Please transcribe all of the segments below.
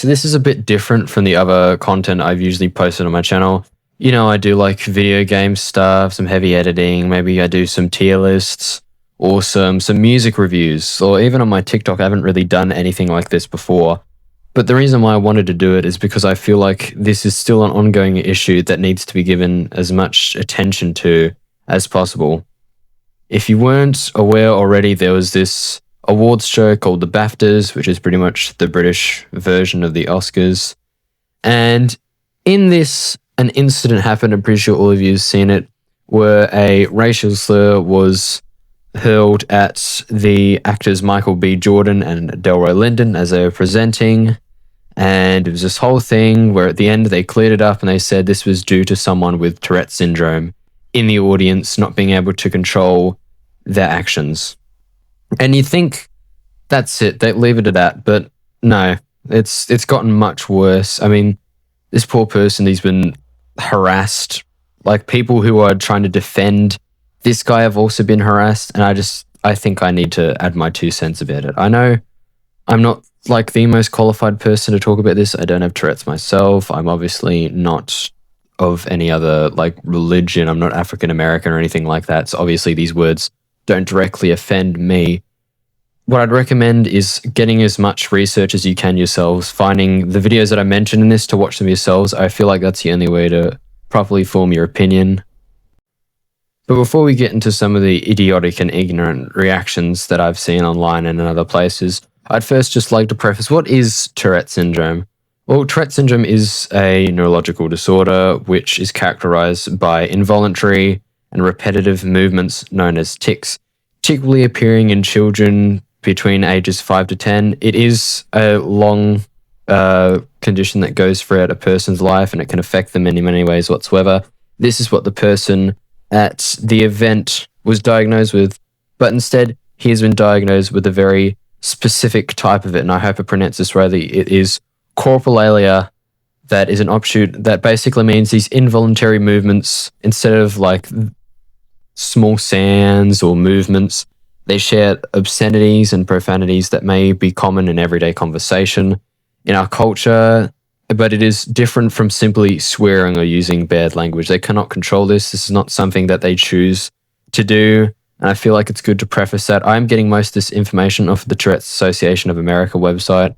So this is a bit different from the other content I've usually posted on my channel. You know, I do like video game stuff, some heavy editing, maybe I do some tier lists or some music reviews, or even on my TikTok, I haven't really done anything like this before. But the reason why I wanted to do it is because I feel like this is still an ongoing issue that needs to be given as much attention to as possible. If you weren't aware already, there was this awards show called the BAFTAs, which is pretty much the British version of the Oscars. And in this, an incident happened, I'm pretty sure all of you have seen it, where a racial slur was hurled at the actors Michael B. Jordan and Delroy Linden as they were presenting. And it was this whole thing where at the end they cleared it up and they said this was due to someone with Tourette syndrome in the audience not being able to control their actions. And you think that's it, they leave it at that, but no, it's gotten much worse. I mean, this poor person, he's been harassed. Like, people who are trying to defend this guy have also been harassed, and I think I need to add my 2 cents about it. I know I'm not like the most qualified person to talk about this. I don't have Tourette's myself. I'm obviously not of any other like religion. I'm not African American or anything like that. So obviously these words don't directly offend me. What I'd recommend is getting as much research as you can yourselves, finding the videos that I mentioned in this to watch them yourselves. I feel like that's the only way to properly form your opinion. But before we get into some of the idiotic and ignorant reactions that I've seen online and in other places, I'd first just like to preface, what is Tourette syndrome? Well, Tourette syndrome is a neurological disorder which is characterized by involuntary and repetitive movements known as tics, typically appearing in children between ages 5 to 10. It is a long condition that goes throughout a person's life, and it can affect them in many ways whatsoever. This is what the person at the event was diagnosed with, but instead he has been diagnosed with a very specific type of it, and I hope I pronounce this rightly. It is corporalia, that is an offshoot that basically means these involuntary movements, instead of like small sounds or movements, they share obscenities and profanities that may be common in everyday conversation in our culture, but it is different from simply swearing or using bad language. They cannot control this. This is not something that they choose to do, and I feel like it's good to preface that. I'm getting most of this information off the Tourette's Association of America website.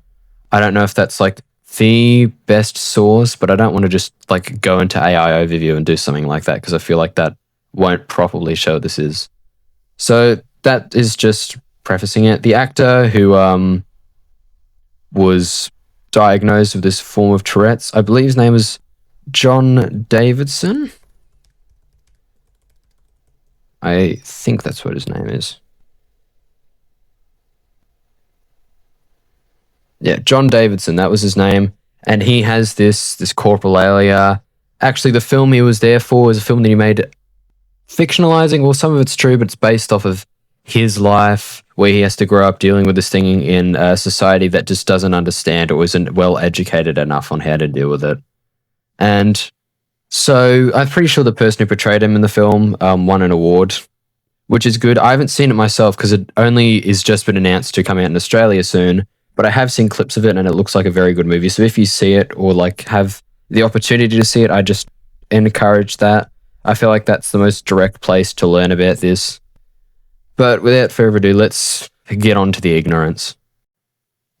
I don't know if that's like the best source, but I don't want to just like go into AI overview and do something like that, because I feel like that won't properly show what this is. So that is just prefacing it. The actor who was diagnosed with this form of Tourette's, I believe his name is John Davidson. I think that's what his name is. Yeah, John Davidson, that was his name. And he has this corporalia. Actually, the film he was there for is a film that he made fictionalizing. Well, some of it's true, but it's based off of his life, where he has to grow up dealing with this thing in a society that just doesn't understand or isn't well educated enough on how to deal with it. And so I'm pretty sure the person who portrayed him in the film won an award, which is good. I haven't seen it myself because it only is just been announced to come out in Australia soon, but I have seen clips of it and it looks like a very good movie. So if you see it or like have the opportunity to see it, I just encourage that. I feel like that's the most direct place to learn about this. But without further ado, let's get on to the ignorance.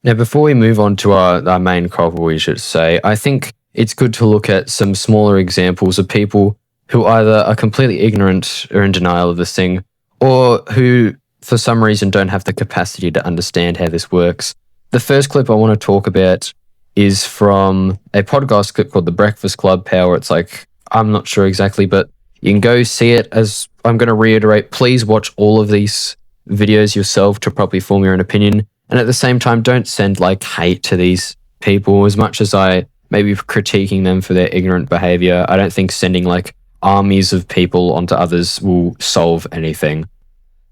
Now, before we move on to our main culprit, we should say, I think it's good to look at some smaller examples of people who either are completely ignorant or in denial of this thing, or who, for some reason, don't have the capacity to understand how this works. The first clip I want to talk about is from a podcast clip called The Breakfast Club Power. It's like, I'm not sure exactly, but you can go see it. As I'm going to reiterate, please watch all of these videos yourself to properly form your own opinion. And at the same time, don't send like hate to these people. As much as I may be critiquing them for their ignorant behavior, I don't think sending like armies of people onto others will solve anything.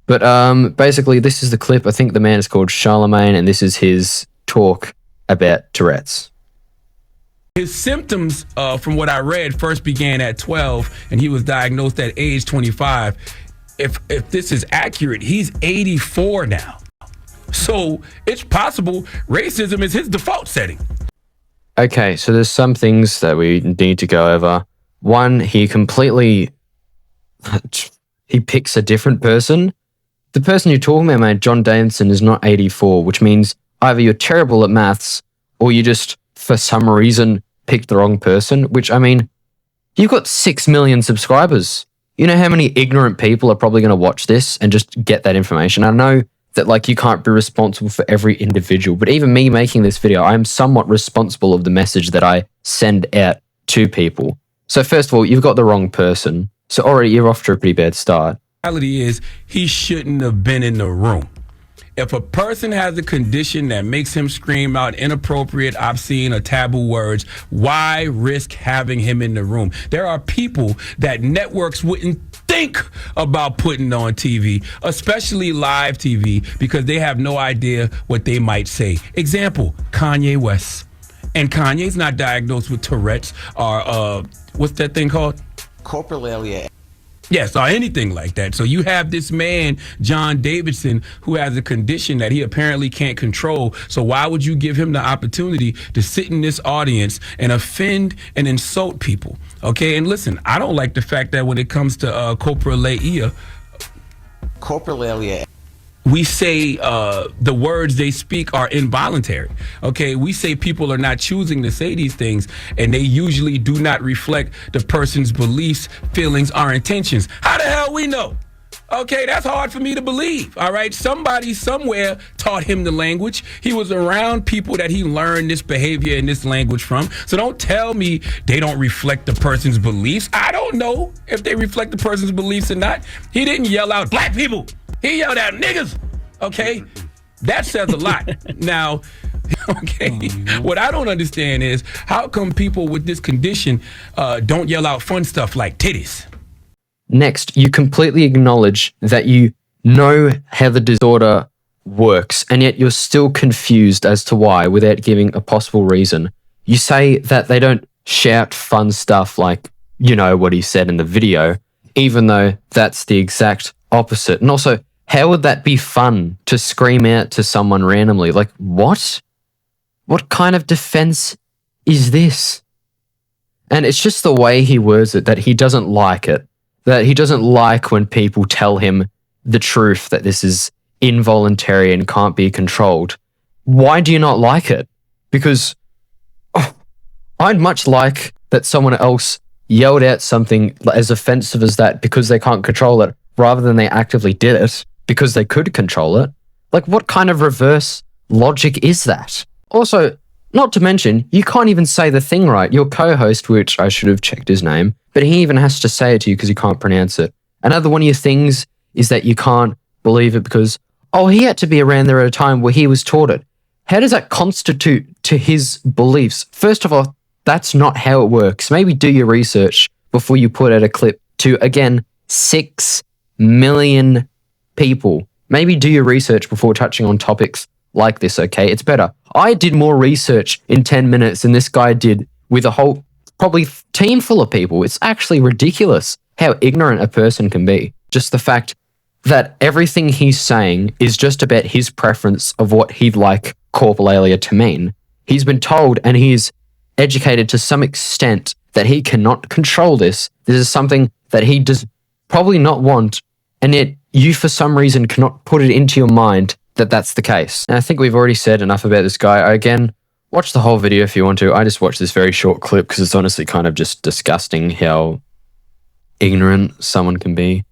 But basically, this is the clip. I think the man is called Charlemagne, and this is his talk about Tourette's. His symptoms, from what I read, first began at 12, and he was diagnosed at age 25. If this is accurate, he's 84 now. So it's possible racism is his default setting. Okay, so there's some things that we need to go over. One, he picks a different person. The person you're talking about, mate, John Davidson, is not 84, which means either you're terrible at maths or you just, for some reason, picked the wrong person, which, I mean, you've got 6 million subscribers. You know how many ignorant people are probably going to watch this and just get that information? I know that, like, you can't be responsible for every individual, but even me making this video, I'm somewhat responsible of the message that I send out to people. So first of all, you've got the wrong person. So already you're off to a pretty bad start. The reality is he shouldn't have been in the room. If a person has a condition that makes him scream out inappropriate, obscene, or taboo words, why risk having him in the room? There are people that networks wouldn't think about putting on TV, especially live TV, because they have no idea what they might say. Example, Kanye West. And Kanye's not diagnosed with Tourette's or what's that thing called? Coprolalia. Yes, or anything like that. So you have this man, John Davidson, who has a condition that he apparently can't control. So why would you give him the opportunity to sit in this audience and offend and insult people? Okay, and listen, I don't like the fact that when it comes to coprolalia, we say the words they speak are involuntary. Okay, we say people are not choosing to say these things, and they usually do not reflect the person's beliefs, feelings, or intentions. How the hell we know? Okay, that's hard for me to believe. All right, somebody somewhere taught him the language. He was around people that he learned this behavior and this language from. So don't tell me they don't reflect the person's beliefs. I don't know if they reflect the person's beliefs or not. He didn't yell out black people. He yelled out niggas. Okay, that says a lot. Now, okay, what I don't understand is how come people with this condition don't yell out fun stuff like titties? Next, you completely acknowledge that you know how the disorder works, and yet you're still confused as to why without giving a possible reason. You say that they don't shout fun stuff like, you know, what he said in the video, even though that's the exact opposite. And also, how would that be fun to scream out to someone randomly? Like, what? What kind of defense is this? And it's just the way he words it that he doesn't like it. That he doesn't like when people tell him the truth that this is involuntary and can't be controlled. Why do you not like it? Because I'd much like that someone else yelled out something as offensive as that because they can't control it, rather than they actively did it because they could control it. Like, what kind of reverse logic is that? Also, not to mention, you can't even say the thing right. Your co-host, which I should have checked his name, but he even has to say it to you because he can't pronounce it. Another one of your things is that you can't believe it because, oh, he had to be around there at a time where he was taught it. How does that constitute to his beliefs? First of all, that's not how it works. Maybe do your research before you put out a clip to, again, 6 million people. Maybe do your research before touching on topics like this, okay? It's better. I did more research in 10 minutes than this guy did with a whole probably team full of people. It's actually ridiculous how ignorant a person can be. Just the fact that everything he's saying is just about his preference of what he'd like coprolalia to mean. He's been told and he's educated to some extent that he cannot control this. This is something that he does probably not want, and yet you for some reason cannot put it into your mind that that's the case. And I think we've already said enough about this guy. Again, watch the whole video if you want to. I just watched this very short clip because it's honestly kind of just disgusting how ignorant someone can be.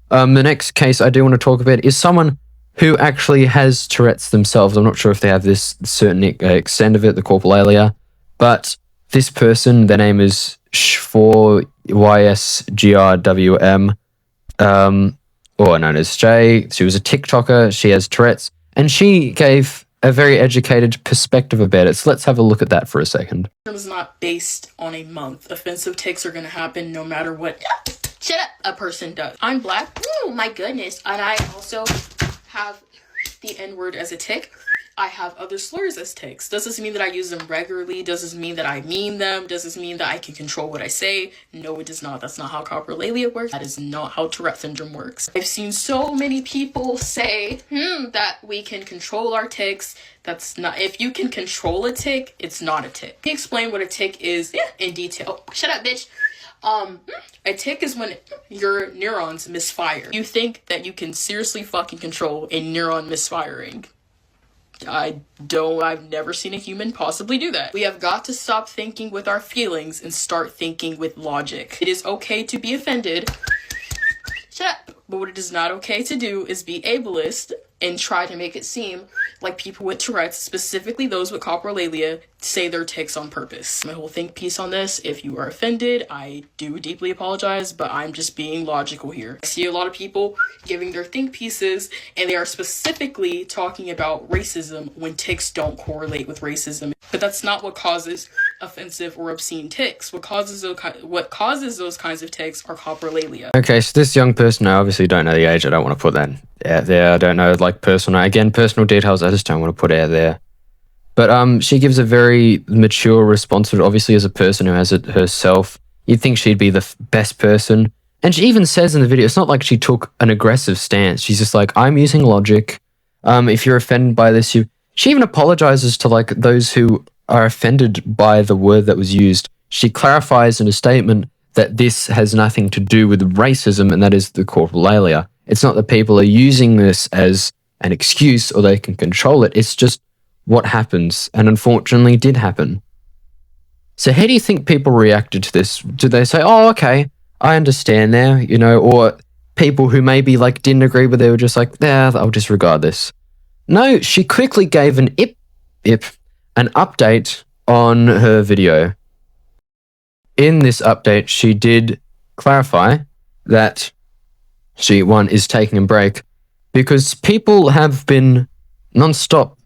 The next case I do want to talk about is someone who actually has Tourette's themselves. I'm not sure if they have this certain extent of it, the coprolalia, but this person, their name is Sh4YSGRWM, or known as Jay. She was a TikToker. She has Tourette's, and she gave a very educated perspective about it. So let's have a look at that for a second. Is not based on a month. Offensive tics are going to happen no matter what shut up a person does. I'm black. Oh my goodness. And I also have the N-word as a tic. I have other slurs as tics. Does this mean that I use them regularly? Does this mean that I mean them? Does this mean that I can control what I say? No, it does not. That's not how coprolalia works. That is not how Tourette syndrome works. I've seen so many people say, that we can control our tics. That's not, if you can control a tic, it's not a tic. Let me explain what a tic is in detail. Shut up, bitch. A tic is when your neurons misfire. You think that you can seriously fucking control a neuron misfiring. I've never seen a human possibly do that. We have got to stop thinking with our feelings and start thinking with logic. It is okay to be offended. Shut up. But what it is not okay to do is be ableist and try to make it seem like people with Tourette's, specifically those with coprolalia, say their tics on purpose. My whole think piece on this, if you are offended, I do deeply apologize, but I'm just being logical here. I see a lot of people giving their think pieces, and they are specifically talking about racism when tics don't correlate with racism. But that's not what causes offensive or obscene tics. What causes those kinds of tics are coprolalia. Okay, so this young person, I obviously don't know the age. I don't want to put that out there. I don't know, like, personal details. I just don't want to put out there. But she gives a very mature response to it. Obviously, as a person who has it herself, you'd think she'd be the best person. And she even says in the video, it's not like she took an aggressive stance. She's just like, I'm using logic. If you're offended by this, she even apologizes to like those who are offended by the word that was used. She clarifies in a statement that this has nothing to do with racism, and that is the coprolalia. It's not that people are using this as an excuse or they can control it. It's just what happens, and unfortunately did happen. So how do you think people reacted to this? Did they say, oh, okay, I understand now, or people who maybe like didn't agree, but they were just like, yeah, I'll disregard this. No, she quickly gave an update on her video. In this update, she did clarify that she, one, is taking a break because people have been non-stop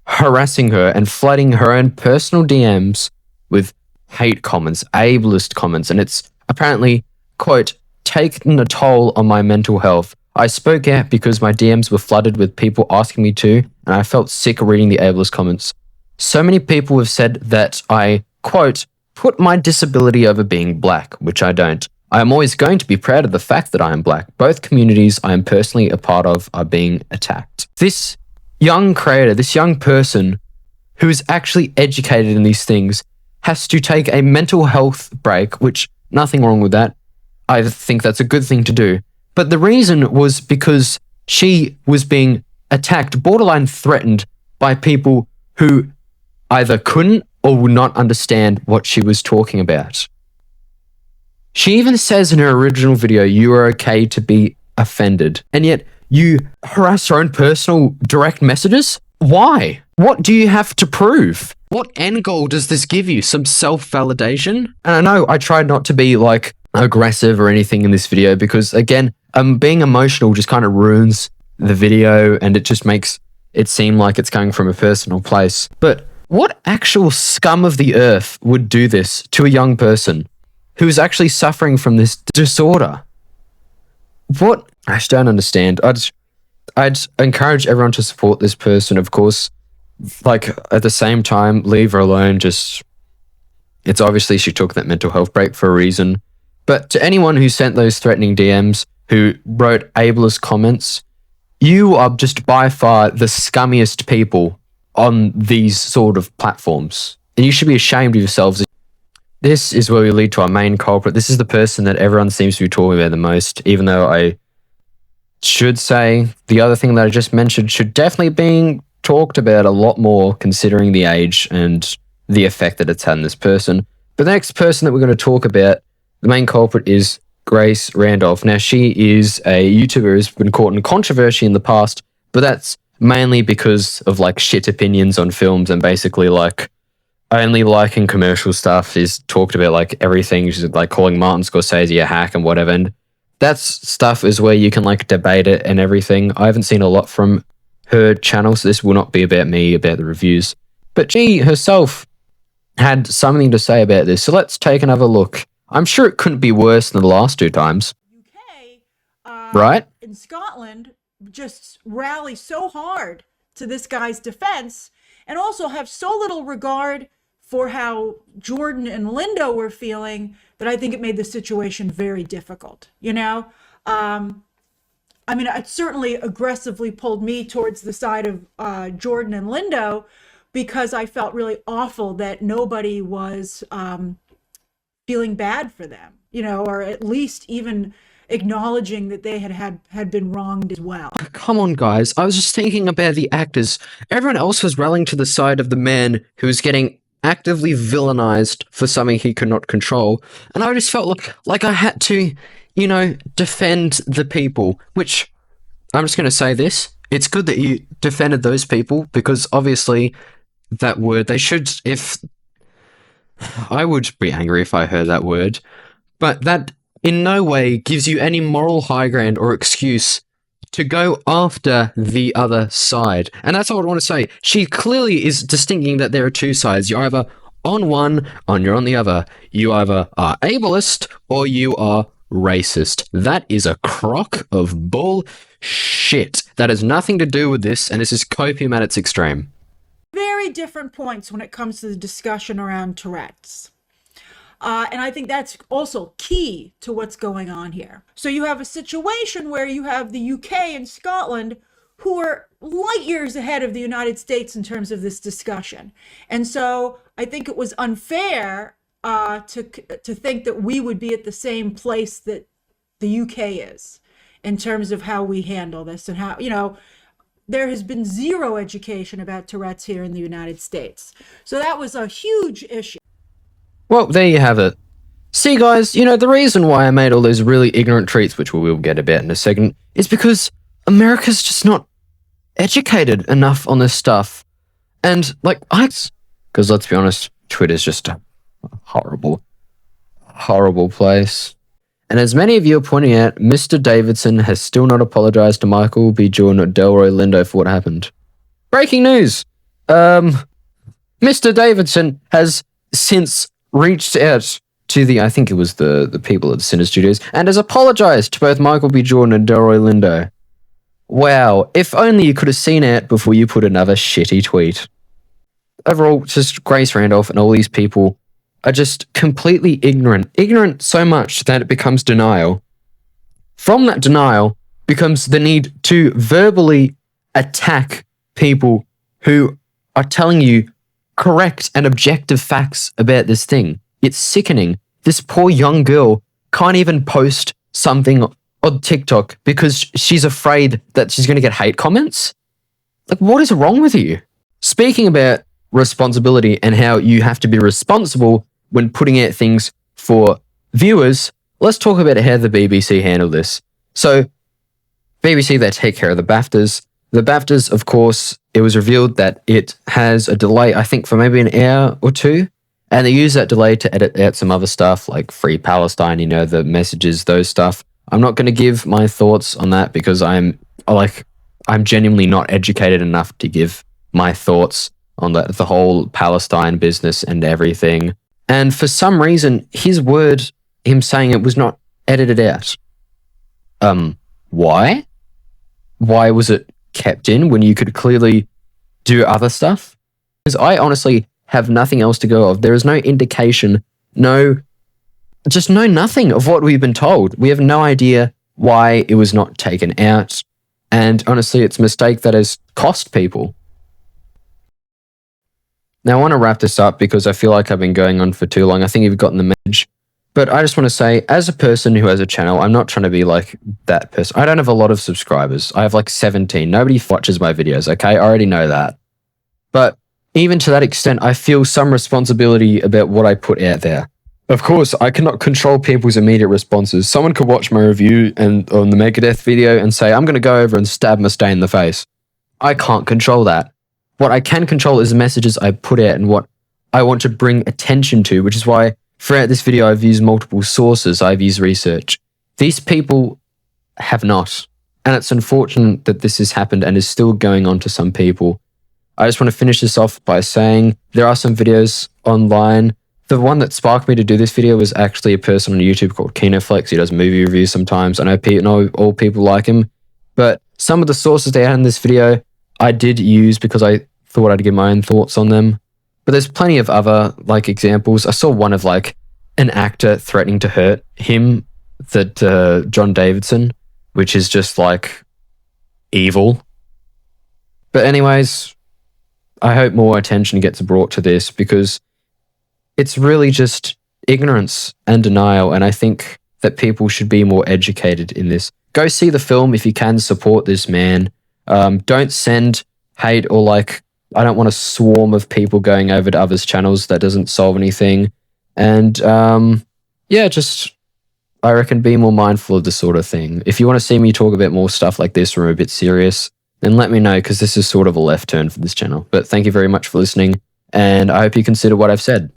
harassing her and flooding her own personal DMs with hate comments, ableist comments, and it's apparently, quote, taken a toll on my mental health. I spoke out because my DMs were flooded with people asking me to, and I felt sick reading the ableist comments. So many people have said that I, quote, put my disability over being black, which I don't. I am always going to be proud of the fact that I am black. Both communities I am personally a part of are being attacked. This young creator, this young person who is actually educated in these things has to take a mental health break, which nothing wrong with that. I think that's a good thing to do. But the reason was because she was being attacked, borderline threatened by people who either couldn't or would not understand what she was talking about. She even says in her original video, you are okay to be offended. And yet you harass her own personal direct messages? Why? What do you have to prove? What end goal does this give you? Some self-validation? And I know I tried not to be like aggressive or anything in this video because again, being emotional just kind of ruins the video and it just makes it seem like it's coming from a personal place. But what actual scum of the earth would do this to a young person who is actually suffering from this disorder? What? I just don't understand. I'd encourage everyone to support this person, of course. Like, at the same time, leave her alone. It's obviously she took that mental health break for a reason. But to anyone who sent those threatening DMs, who wrote ableist comments, you are just by far the scummiest people on these sort of platforms. And you should be ashamed of yourselves. This is where we lead to our main culprit. This is the person that everyone seems to be talking about the most, even though I should say the other thing that I just mentioned should definitely be talked about a lot more considering the age and the effect that it's had on this person. But the next person that we're going to talk about, the main culprit, is Grace Randolph. Now, she is a YouTuber who's been caught in controversy in the past, but that's mainly because of like shit opinions on films and basically like only liking commercial stuff. Is talked about like everything. She's like calling Martin Scorsese a hack and whatever. And that's stuff is where you can like debate it and everything. I haven't seen a lot from her channel, so this will not be about me, about the reviews. But she herself had something to say about this. So let's take another look. I'm sure it couldn't be worse than the last two times. UK, right? In Scotland, just rally so hard to this guy's defense and also have so little regard for how Jordan and Lindo were feeling that I think it made the situation very difficult, you know? I mean, it certainly aggressively pulled me towards the side of Jordan and Lindo because I felt really awful that nobody was feeling bad for them, you know, or at least even acknowledging that they had been wronged as well. Come on, guys. I was just thinking about the actors. Everyone else was rallying to the side of the man who was getting actively villainized for something he could not control. And I just felt like I had to, you know, defend the people, which I'm just going to say this. It's good that you defended those people because obviously that word, they should, if I would be angry if I heard that word, but that in no way gives you any moral high ground or excuse to go after the other side. And that's all I want to say. She clearly is distinguishing that there are two sides. You're either on one or you're on the other. You either are ableist or you are racist. That is a crock of bullshit. That has nothing to do with this, and this is copium at its extreme. Very different points when it comes to the discussion around Tourette's. And I think that's also key to what's going on here. So you have a situation where you have the UK and Scotland who are light years ahead of the United States in terms of this discussion. And so I think it was unfair to think that we would be at the same place that the UK is in terms of how we handle this and how, you know, there has been zero education about Tourette's here in the United States. So that was a huge issue. Well, there you have it. See, guys, you know, the reason why I made all those really ignorant tweets, which we will get about in a second, is because America's just not educated enough on this stuff. And, like, because let's be honest, Twitter's just a horrible, horrible place. And as many of you are pointing out, Mr. Davidson has still not apologized to Michael B. Jordan or Delroy Lindo for what happened. Breaking news! Mr. Davidson has since reached out to the, I think it was the people at the Cine Studios, and has apologized to both Michael B. Jordan and Delroy Lindo. Wow, if only you could have seen it before you put another shitty tweet. Overall, just Grace Randolph and all these people are just completely ignorant. Ignorant so much that it becomes denial. From that denial becomes the need to verbally attack people who are telling you correct and objective facts about this thing. It's sickening. This poor young girl can't even post something on TikTok because she's afraid that she's going to get hate comments. Like, what is wrong with you? Speaking about responsibility and how you have to be responsible when putting out things for viewers, let's talk about how the BBC handled this. So, BBC, they take care of the BAFTAs. The BAFTAs, of course, it was revealed that it has a delay, I think, for maybe an hour or two. And they use that delay to edit out some other stuff like Free Palestine, you know, the messages, those stuff. I'm not going to give my thoughts on that because I'm genuinely not educated enough to give my thoughts on the whole Palestine business and everything. And for some reason, his word, him saying it, was not edited out. Why? Why was it kept in when you could clearly do other stuff? Because I honestly have nothing else to go of. There is no indication, nothing of what we've been told. We have no idea why it was not taken out. And honestly, it's a mistake that has cost people. Now, I want to wrap this up because I feel like I've been going on for too long. I think you've gotten the message. But I just want to say, as a person who has a channel, I'm not trying to be like that person. I don't have a lot of subscribers. I have like 17. Nobody watches my videos, okay? I already know that. But even to that extent, I feel some responsibility about what I put out there. Of course, I cannot control people's immediate responses. Someone could watch my review and on the Megadeth video and say, I'm going to go over and stab Mustaine in the face. I can't control that. What I can control is the messages I put out and what I want to bring attention to, which is why throughout this video I've used multiple sources, I've used research. These people have not. And it's unfortunate that this has happened and is still going on to some people. I just want to finish this off by saying there are some videos online. The one that sparked me to do this video was actually a person on YouTube called Kinoflex. He does movie reviews sometimes. I know all people like him. But some of the sources they had in this video I did use because I thought I'd give my own thoughts on them. But there's plenty of other like examples. I saw one of like an actor threatening to hurt him, that John Davidson, which is just like evil. But anyways, I hope more attention gets brought to this because it's really just ignorance and denial. And I think that people should be more educated in this. Go see the film if you can, support this man. Don't send hate or like, I don't want a swarm of people going over to others' channels. That doesn't solve anything. And yeah, just I reckon be more mindful of this sort of thing. If you want to see me talk a bit more stuff like this or a bit serious, then let me know because this is sort of a left turn for this channel. But thank you very much for listening, and I hope you consider what I've said.